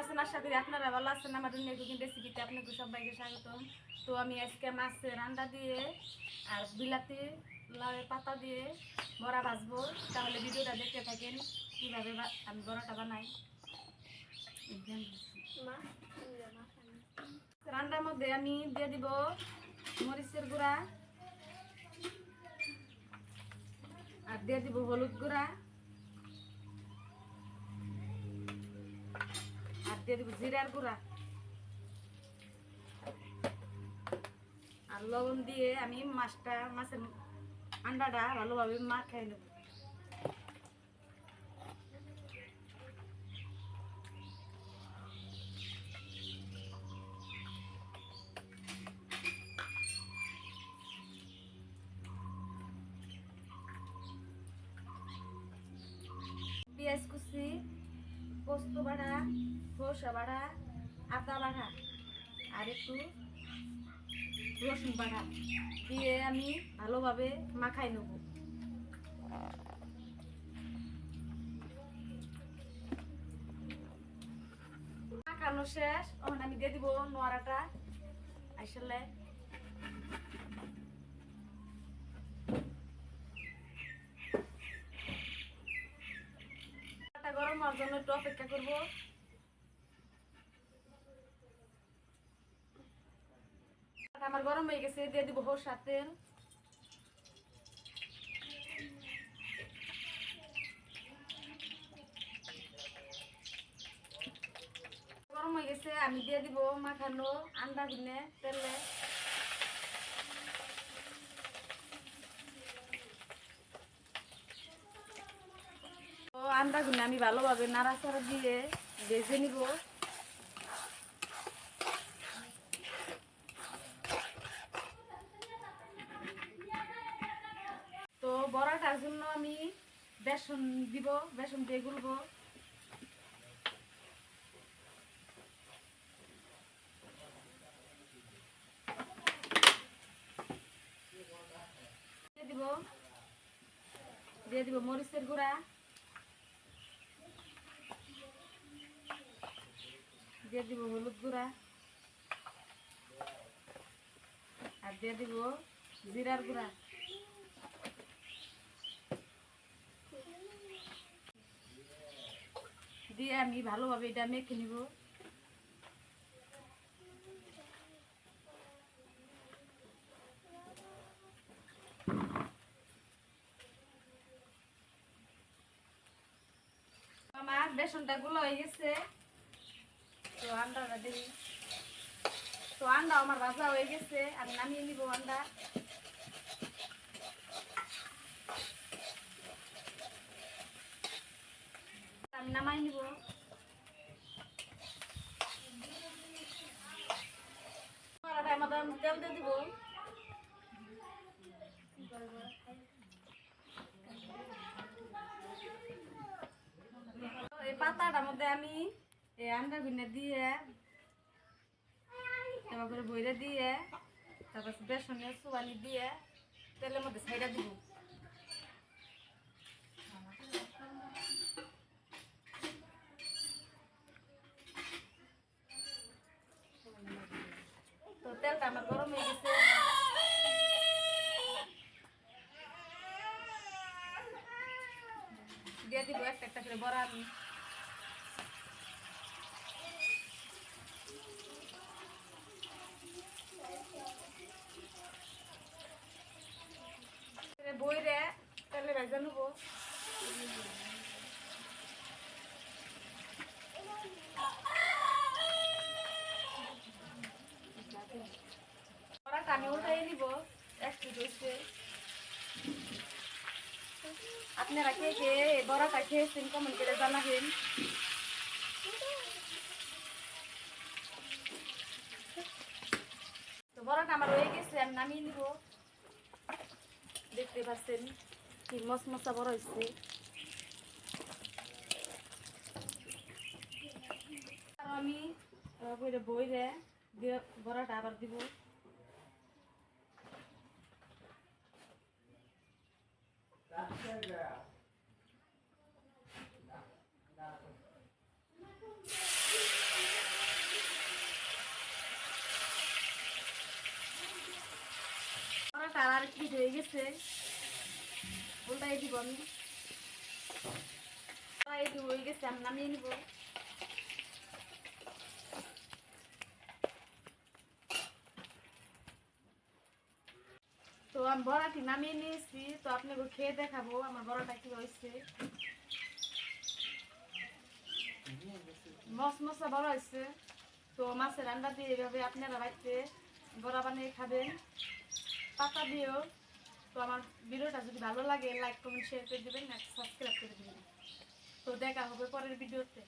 আছেন? আশা করি আপনারা ভালো আছেন। আমার দুনিয়া কুকিং রেসিপিতে আপনাকে সবাইকে স্বাগতম। তো আমি আজকে মাছের আন্ডা দিয়ে আর বিলাতি লাউয়ের পাতা দিয়ে বড়া ভাজবো। তাহলে ভিডিওটা দেখতে থাকেন কীভাবে আমি বড়াটা বানাই। রান্নার মধ্যে আমি দিয়ে দিব মরিচের গুঁড়া আর দিয়ে দিব হলুদ গুঁড়া আর দিয়ে দিব জিরার গুঁড়া আর লবণ দিয়ে আমি মাছের আন্ডাটা ভালোভাবে মাখাই নেব। পেঁয়াজ কুচি, পোস্ত বাটা, সরষা বাটা, আদা বাটা আর একটু রসুন বাটা দিয়ে আমি ভালোভাবে মাখাই নেব। মাখানো শেষ, এখন আমি দিয়ে দিব নোয়ারাটা আসলে গরম হওয়ার জন্য একটু অপেক্ষা করবো। আমার গরম হয়ে গেছে, দিয়ে দিব সরষের তেল। গরম হয়ে গেছে, আমি দিয়ে দিব মাখানো আন্ডা গুনে তেলে। তো আন্ডা গুনে আমি ভালোভাবে নাড়াচাড়া দিয়ে ভেজে নিব। তো বড়াটার জন্য আমি বেসন দিব, বেসন দিয়ে গুলবো। দিয়ে দিব মরিচের গুঁড়া, দিয়ে দিব হলুদ গুঁড়া আর দিয়ে দিব জিরার গুঁড়া। দিয়ে আমি ভালোভাবে এটা মেখে নিব। আমার বেসনটা গুলো হয়ে গেছে, তো আন্ডাটা দিই। তো আন্ডা আমার ভাজা হয়ে গেছে, আমি নামিয়ে নিব আন্ডা। আমি নামাই নিব। তেল দিয়ে দিব। এই পাতাটার মধ্যে আমি এই আন্ডা গুনে দিয়ে এবার করে বইরে দিয়ে তারপর বেসনের চুবানি দিয়ে তেলের মধ্যে ছাইড়া দিব। তো তেলটা আমার গরম হয়ে গেছে, দিয়ে দিব একটা একটা করে বড়া। আমি বইরে তেলে ভেজে নেব। বড়াটা আমি উল্টাই নিব। একটু হয়েছে, আপনারা কে কে বড়াটা খেয়েছেন কমেন্ট করে জানাবেন। তো বড়াটা আমার হয়ে গেছে, আমি নামিয়ে নিব। দেখতে পাচ্ছেন কি মশমশা বড় হয়েছে। আমি বইরে দিয়ে বড়াটা আবার দিব। আর কি হয়ে গেছে উল্টাই দিব আমি এই যে হয়ে গেছে আমি নামিয়ে নিব তো আমি বড়াটি নামিয়ে নিয়েছি তো আপনাকে খেয়ে দেখাবো আমার বড়াটা কি হয়েছে মশমশা বড় হয়েছে তো মাছের রান্না দিয়ে এভাবে আপনারা বাড়িতে বড়া বানিয়ে খাবেন পাতা দিয়েও তো আমার ভিডিওটা যদি ভালো লাগে লাইক কমেন্ট শেয়ার করে দেবেন আর সাবস্ক্রাইব করে দেবেন তো দেখা হবে পরের ভিডিওতে